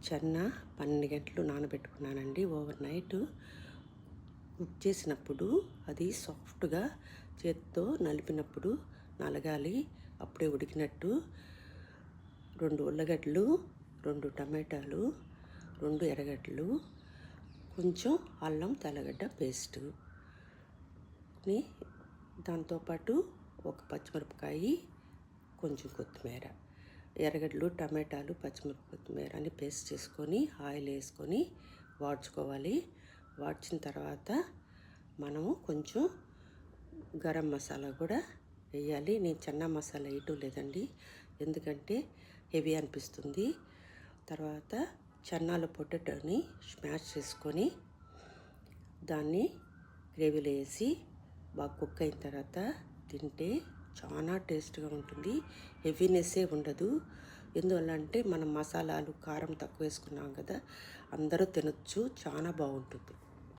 చెన్న 12 గంటలు నానబెట్టుకున్నానండి. Over night cook చేసినప్పుడు అది సాఫ్ట్గా చేత్తో నలిపినప్పుడు నలగాలి, అప్పుడే ఉడికినట్టు. 2 ఉల్లగడ్డలు, 2 టమాటాలు, 2 ఎర్రగడ్డలు, కొంచెం అల్లం తెల్లగడ్డ పేస్టు, దాంతోపాటు ఒక పచ్చిమిరపకాయ, కొంచెం కొత్తిమీర, ఎర్రగడ్డలు, టమాటాలు, పచ్చిమిరపకాయ, కొత్తిమీర అన్ని పేస్ట్ చేసుకొని ఆయిల్ వేసుకొని వాడ్చుకోవాలి. వాడ్చిన తర్వాత మనము కొంచెం గరం మసాలా కూడా వేయాలి. నేను చెన్నా మసాలా వేయటం లేదండి, ఎందుకంటే హెవీ అనిపిస్తుంది. తర్వాత చెన్నాల పొటాటోని స్మాష్ చేసుకొని దాన్ని గ్రేవీలో వేసి బాగా కుక్ అయిన తర్వాత తింటే చాలా టేస్ట్గా ఉంటుంది. హెవీనెస్సే ఉండదు. ఎందువల్ల అంటే మనం మసాలాలు కారం తక్కువ వేసుకున్నాం కదా, అందరూ తినొచ్చు, చాలా బాగుంటుంది.